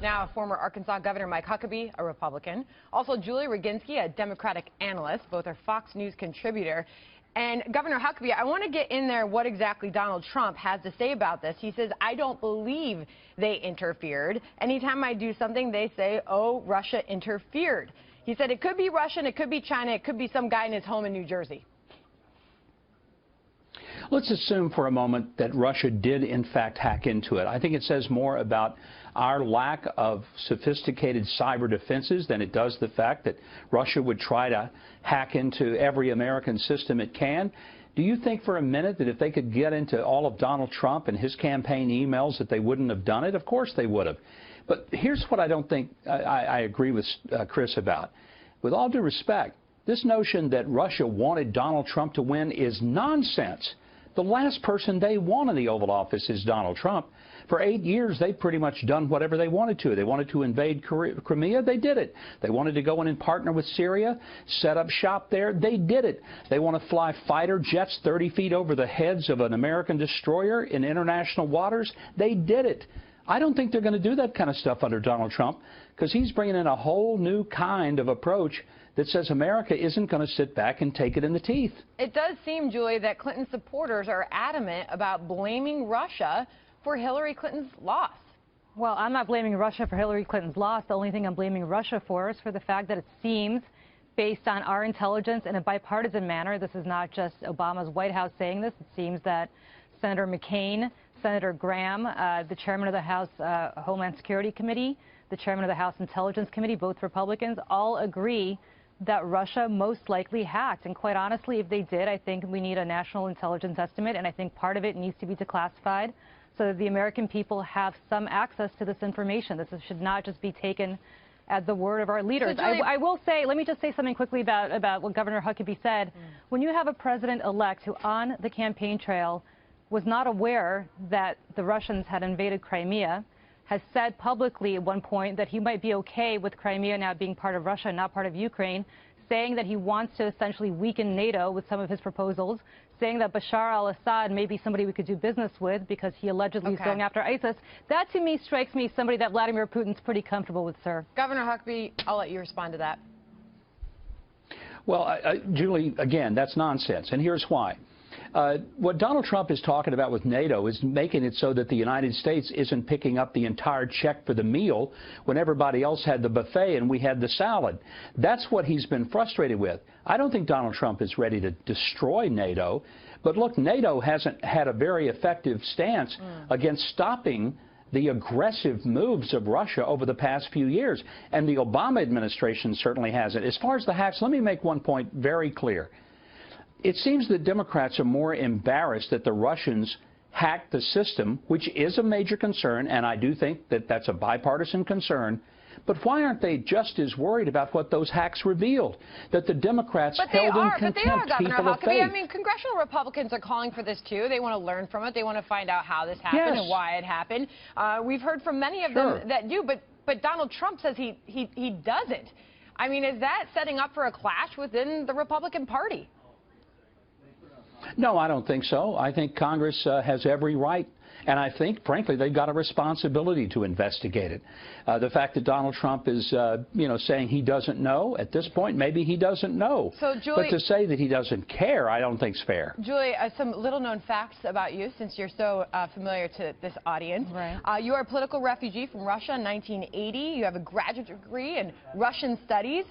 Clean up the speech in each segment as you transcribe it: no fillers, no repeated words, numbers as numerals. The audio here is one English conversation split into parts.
Now, former Arkansas Governor Mike Huckabee, a Republican. Also, Julie Roginsky, a Democratic analyst. Both are Fox News contributor. And Governor Huckabee, I want to get in there what exactly Donald Trump has to say about this. He says, I don't believe they interfered. Anytime I do something, they say, oh, Russia interfered. He said it could be Russian, it could be China, it could be some guy in his home in New Jersey. Let's assume for a moment that Russia did, in fact, hack into it. I think it says more about our lack of sophisticated cyber defenses than it does the fact that Russia would try to hack into every American system it can. Do you think for a minute that if they could get into all of Donald Trump and his campaign emails that they wouldn't have done it? Of course they would have. But here's what I don't think I agree with Chris about. With all due respect, this notion that Russia wanted Donald Trump to win is nonsense. The last person they want in the Oval Office is Donald Trump. For 8 years, they've pretty much done whatever they wanted to. They wanted to invade Crimea. They did it. They wanted to go in and partner with Syria, set up shop there. They did it. They want to fly fighter jets 30 feet over the heads of an American destroyer in international waters. They did it. I don't think they're going to do that kind of stuff under Donald Trump because he's bringing in a whole new kind of approach that says America isn't going to sit back and take it in the teeth. It does seem, Julie, that Clinton supporters are adamant about blaming Russia for Hillary Clinton's loss. Well, I'm not blaming Russia for Hillary Clinton's loss. The only thing I'm blaming Russia for is for the fact that it seems, based on our intelligence in a bipartisan manner, this is not just Obama's White House saying this, it seems that Senator McCain, Senator Graham, the chairman of the House Homeland Security Committee, the chairman of the House Intelligence Committee, both Republicans, all agree that Russia most likely hacked. And quite honestly, if they did, I think we need a national intelligence estimate, and I think part of it needs to be declassified so that the American people have some access to this information. This should not just be taken at the word of our leaders. So I will say, let me just say something quickly about what Governor Huckabee said. When you have a president-elect who on the campaign trail was not aware that the Russians had invaded Crimea, has said publicly at one point that he might be okay with Crimea now being part of Russia and not part of Ukraine, saying that he wants to essentially weaken NATO with some of his proposals, saying that Bashar al-Assad may be somebody we could do business with because he allegedly is going after ISIS. That, to me, strikes me as somebody that Vladimir Putin's pretty comfortable with, sir. Governor Huckabee, I'll let you respond to that. Well, Julie, again, that's nonsense, and here's why. What Donald Trump is talking about with NATO is making it so that the United States isn't picking up the entire check for the meal when everybody else had the buffet and we had the salad. That's what he's been frustrated with. I don't think Donald Trump is ready to destroy NATO. But look, NATO hasn't had a very effective stance against stopping the aggressive moves of Russia over the past few years. And the Obama administration certainly hasn't. As far as the hacks, let me make one point very clear. It seems that Democrats are more embarrassed that the Russians hacked the system, which is a major concern, and I do think that that's a bipartisan concern. But why aren't they just as worried about what those hacks revealed? That the Democrats held in contempt people of faith. I mean, congressional Republicans are calling for this, too. They want to learn from it. They want to find out how this happened and why it happened. We've heard from many of them that do, but Donald Trump says he doesn't. I mean, is that setting up for a clash within the Republican Party? No, I don't think so. I think Congress has every right, and I think, frankly, they've got a responsibility to investigate it. The fact that Donald Trump is, saying he doesn't know, at this point, maybe he doesn't know. So, Julie, but to say that he doesn't care, I don't think is fair. Julie, some little-known facts about you, since you're so familiar to this audience. Right. You are a political refugee from Russia in 1980. You have a graduate degree in Russian studies.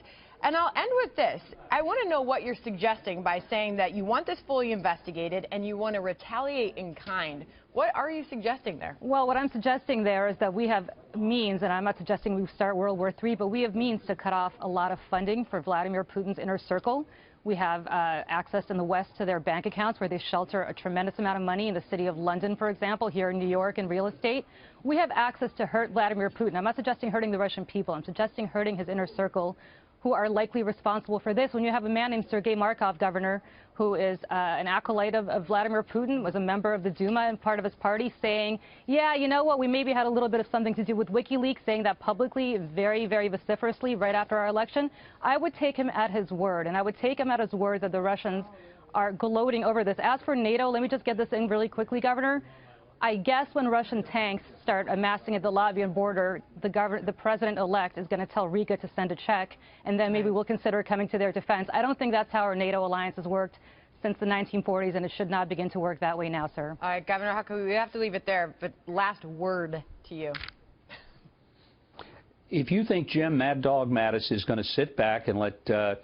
And I'll end with this. I want to know what you're suggesting by saying that you want this fully investigated and you want to retaliate in kind. What are you suggesting there? Well, what I'm suggesting there is that we have means, and I'm not suggesting we start World War III, but we have means to cut off a lot of funding for Vladimir Putin's inner circle. We have access in the West to their bank accounts where they shelter a tremendous amount of money in the city of London, for example, here in New York in real estate. We have access to hurt Vladimir Putin. I'm not suggesting hurting the Russian people. I'm suggesting hurting his inner circle, who are likely responsible for this. When you have a man named Sergei Markov, Governor, who is an acolyte of Vladimir Putin, was a member of the Duma and part of his party, saying, yeah, you know what, we maybe had a little bit of something to do with WikiLeaks, saying that publicly, very, very vociferously right after our election, I would take him at his word. And I would take him at his word that the Russians are gloating over this. As for NATO, let me just get this in really quickly, Governor. I guess when Russian tanks start amassing at the Latvian border, the president-elect is going to tell Riga to send a check, and then maybe we'll consider coming to their defense. I don't think that's how our NATO alliance has worked since the 1940s, and it should not begin to work that way now, sir. All right, Governor Huckabee, we have to leave it there, but last word to you. If you think Jim Mad Dog Mattis is going to sit back and let the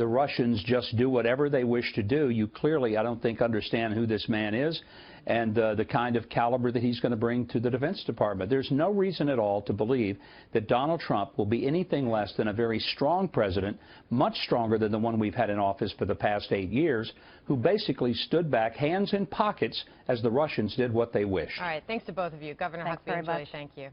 Russians just do whatever they wish to do, you clearly, I don't think, understand who this man is and the kind of caliber that he's going to bring to the Defense Department. There's no reason at all to believe that Donald Trump will be anything less than a very strong president, much stronger than the one we've had in office for the past 8 years, who basically stood back, hands in pockets, as the Russians did what they wished. All right, thanks to both of you. Governor Huckabee and Julie, thank you.